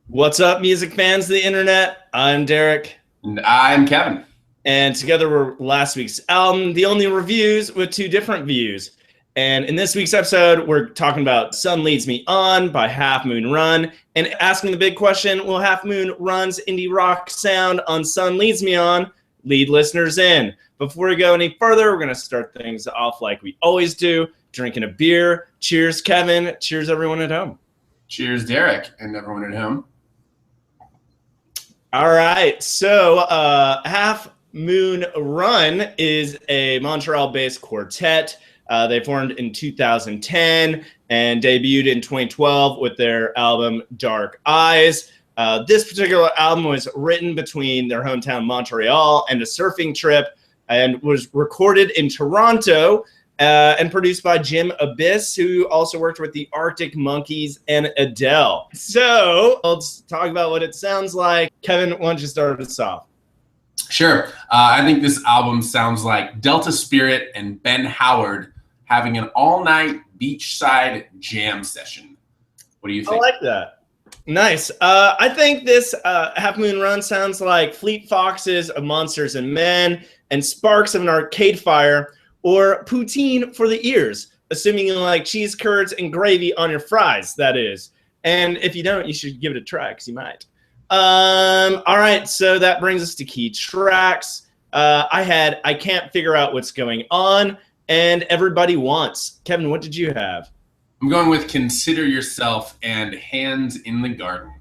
What's up, music fans of the internet? I'm Derek, And I'm Kevin. and together we're last week's album, The Only Reviews with two different views. And in this week's episode, we're talking about Sun Leads Me On by Half Moon Run and asking the big question, will Half Moon Run's indie rock sound on Sun Leads Me On lead listeners in? Before we go any further, we're going to start things off like we always do, drinking a beer. Cheers, Kevin. Cheers, everyone at home. Cheers, Derek, and everyone at home. All right, so Half Moon Run is a Montreal-based quartet. They formed in 2010 and debuted in 2012 with their album Dark Eyes. This particular album was written between their hometown Montreal and a surfing trip and was recorded in Toronto and produced by Jim Abyss, who also worked with the Arctic Monkeys and Adele. So let's talk about what it sounds like. Kevin, why don't you start us off? Sure. I think this album sounds like Delta Spirit and Ben Howard having an all-night beachside jam session. What do you think? I like that. Nice. I think this Half Moon Run sounds like Fleet Foxes of Monsters and Men and Sparks of an Arcade Fire, or poutine for the ears, assuming you like cheese curds and gravy on your fries, that is. And if you don't, you should give it a try, because you might. All right, so that brings us to key tracks. I Can't Figure Out What's Going On, and Everybody Wants. Kevin, what did you have? I'm going with Consider Yourself and Hands in the Garden.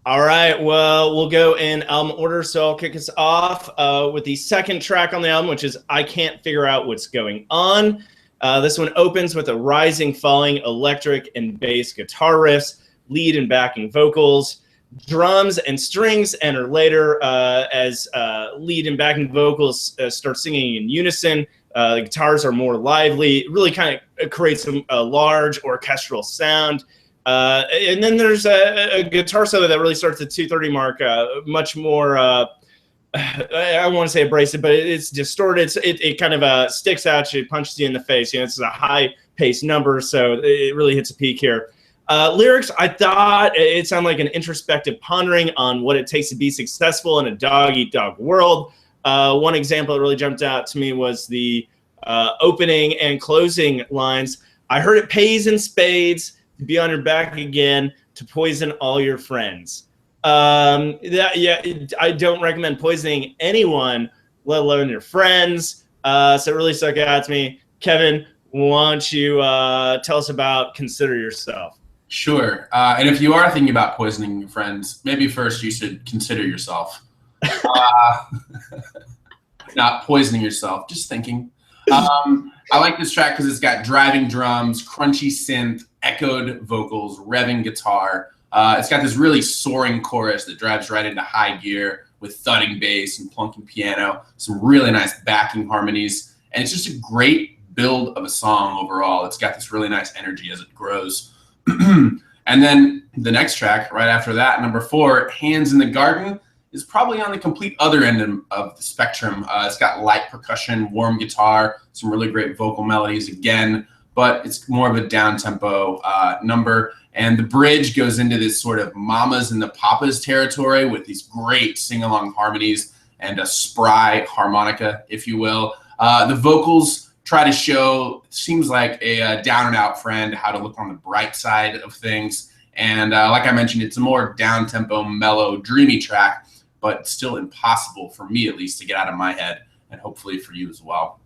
All right, well, we'll go in album order, so I'll kick us off with the second track on the album, which is I Can't Figure Out What's Going On. This one opens with a rising, falling electric and bass guitar riffs, lead and backing vocals. Drums and strings enter later as lead and backing vocals start singing in unison. The guitars are more lively. It really kind of creates a large orchestral sound. And then there's a guitar solo that really starts at 2:30 mark, much more, I want to say abrasive, but it's distorted. It kind of sticks out you, punches you in the face. You know, it's a high-paced number, so it really hits a peak here. Lyrics, I thought it sounded like an introspective pondering on what it takes to be successful in a dog-eat-dog world. One example that really jumped out to me was the opening and closing lines. I heard it pays in spades to be on your back again, to poison all your friends. I don't recommend poisoning anyone, let alone your friends. So it really stuck out to me. Kevin, why don't you tell us about Consider Yourself? Sure. And if you are thinking about poisoning your friends, maybe first you should consider yourself. Not poisoning yourself, just thinking. I like this track because it's got driving drums, crunchy synth, echoed vocals, revving guitar. It's got this really soaring chorus that drives right into high gear with thudding bass and plunking piano, some really nice backing harmonies, and it's just a great build of a song overall. It's got this really nice energy as it grows. And then the next track right after that, number 4, Hands in the Garden, is probably on the complete other end of the spectrum. It's got light percussion, warm guitar, some really great vocal melodies again, but it's more of a down-tempo number. And the bridge goes into this sort of mamas and the papas territory with these great sing-along harmonies and a spry harmonica, if you will. The vocals try to show, seems like a down-and-out friend, how to look on the bright side of things. And like I mentioned, it's a more down-tempo, mellow, dreamy track, but still impossible for me, at least, to get out of my head, and hopefully for you as well.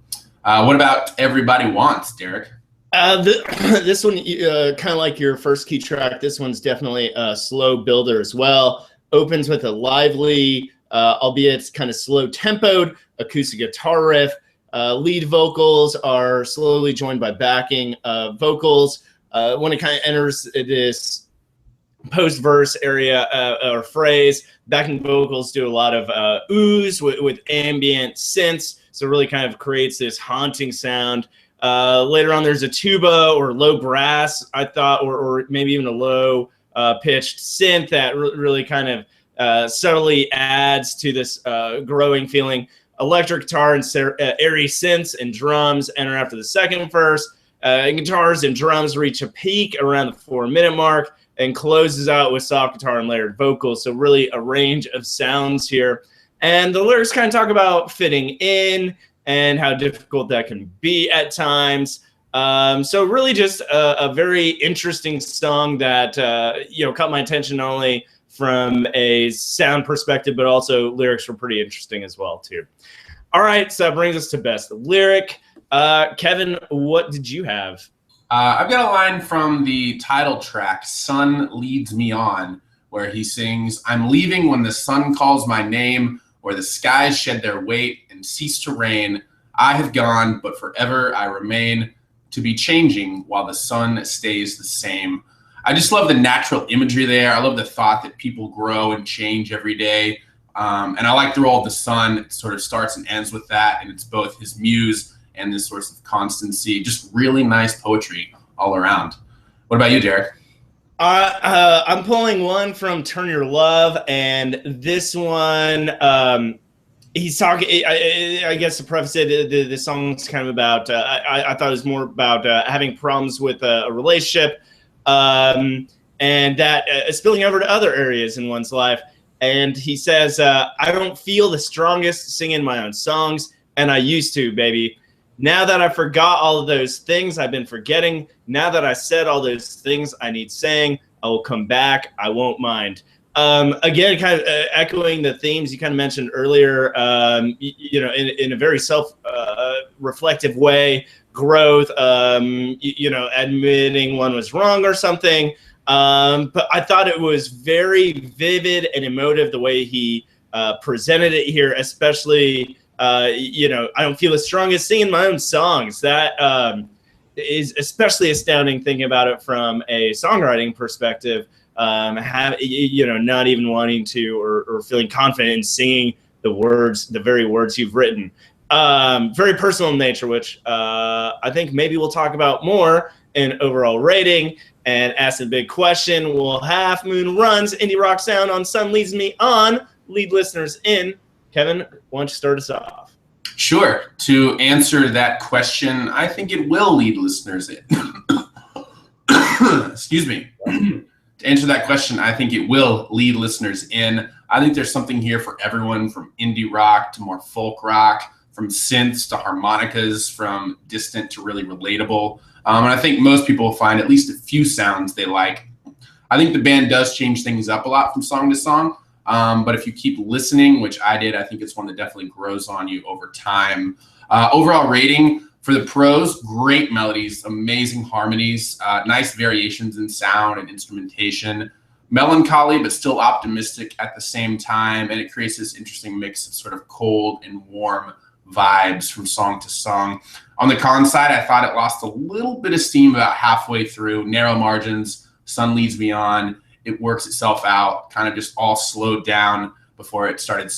What about Everybody Wants, Derek? This one, kind of like your first key track, this one's definitely a slow builder as well. Opens with a lively, albeit kind of slow-tempoed, acoustic guitar riff. Lead vocals are slowly joined by backing vocals. When it kind of enters this post-verse area or phrase, backing vocals do a lot of ooze with ambient synths, so it really kind of creates this haunting sound. Later on, there's a tuba or low brass, I thought, or maybe even a low pitched synth that really kind of subtly adds to this growing feeling. Electric guitar and airy synths and drums enter after the second verse. Guitars and drums reach a peak around the 4-minute mark. and closes out with soft guitar and layered vocals. So really a range of sounds here. And the lyrics kind of talk about fitting in and how difficult that can be at times. So really just a very interesting song that, caught my attention not only from a sound perspective, but also lyrics were pretty interesting as well too. All right, so that brings us to best lyric. Kevin, what did you have? I've got a line from the title track, Sun Leads Me On, where he sings, I'm leaving when the sun calls my name, where the skies shed their weight and cease to rain. I have gone, but forever I remain, to be changing while the sun stays the same. I just love the natural imagery there. I love the thought that people grow and change every day. And I like the role of the sun. It sort of starts and ends with that. And it's both his muse and this source of constancy. Just really nice poetry all around. What about you, Derek? I'm pulling one from Turn Your Love, and this one, he's talking, I guess to preface it, the song's kind of about, I thought it was more about having problems with a relationship, and that spilling over to other areas in one's life. And he says, I don't feel the strongest singing my own songs, and I used to, baby. Now that I forgot all of those things I've been forgetting, now that I said all those things I need saying, I will come back, I won't mind. Again, kind of echoing the themes you kind of mentioned earlier, in a very self-reflective way, growth, admitting one was wrong or something. But I thought it was very vivid and emotive the way he presented it here, especially, I don't feel the strongest singing my own songs. That is especially astounding thinking about it from a songwriting perspective. Not even wanting to or feeling confident in singing the very words you've written. Very personal in nature, which I think maybe we'll talk about more in overall rating. And ask the big question, will Half Moon Run's indie rock sound on Sun Leads Me On lead listeners in? Kevin, why don't you start us off? Sure. To answer that question, I think it will lead listeners in. Excuse me. To answer that question, I think it will lead listeners in. I think there's something here for everyone, from indie rock to more folk rock, from synths to harmonicas, from distant to really relatable. And I think most people will find at least a few sounds they like. I think the band does change things up a lot from song to song. But if you keep listening, which I did, I think it's one that definitely grows on you over time. Overall rating for the pros, great melodies, amazing harmonies, nice variations in sound and instrumentation, melancholy but still optimistic at the same time, and it creates this interesting mix of sort of cold and warm vibes from song to song. On the con side, I thought it lost a little bit of steam about halfway through. Narrow margins, Sun Leads Me On. It works itself out, kind of just all slowed down before it started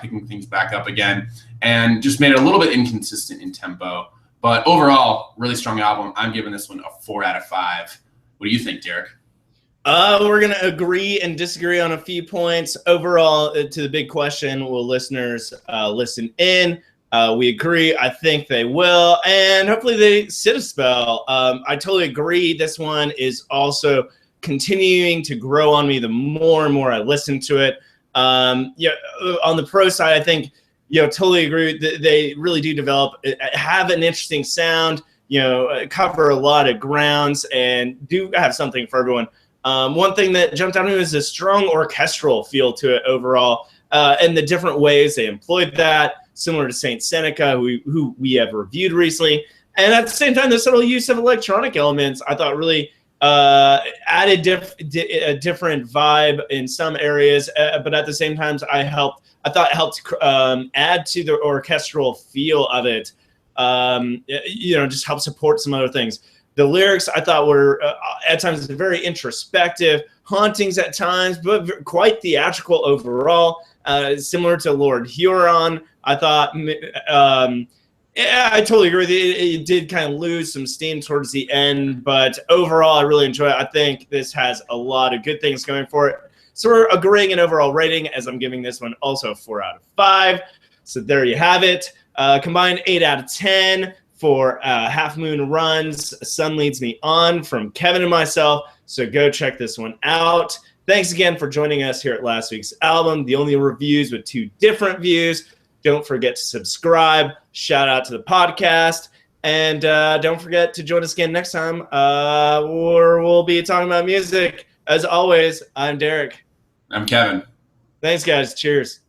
picking things back up again, and just made it a little bit inconsistent in tempo. But overall, really strong album. I'm giving this one a 4 out of 5. What do you think, Derek? We're going to agree and disagree on a few points. Overall, to the big question, will listeners listen in? We agree. I think they will, and hopefully they sit a spell. I totally agree. This one is also continuing to grow on me the more and more I listen to it. On the pro side, I think, totally agree. They really do have an interesting sound, cover a lot of grounds, and do have something for everyone. One thing that jumped out at me was a strong orchestral feel to it overall, and the different ways they employed that, similar to Saint Seneca, who we have reviewed recently. And at the same time, the subtle use of electronic elements, I thought really added a different vibe in some areas, but at the same time, I thought it helped add to the orchestral feel of it. Just help support some other things. The lyrics I thought were at times very introspective, hauntings at times, but quite theatrical overall. Similar to Lord Huron, I thought. I totally agree with you. It did kind of lose some steam towards the end, but overall, I really enjoy it. I think this has a lot of good things going for it. So we're agreeing an overall rating, as I'm giving this one also a 4 out of 5. So there you have it. Combined 8 out of 10 for Half Moon Runs, Sun Leads Me On from Kevin and myself. So go check this one out. Thanks again for joining us here at last week's album, the only reviews with 2 different views. Don't forget to subscribe. Shout out to the podcast. And don't forget to join us again next time where we'll be talking about music. As always, I'm Derek. I'm Kevin. Thanks, guys. Cheers.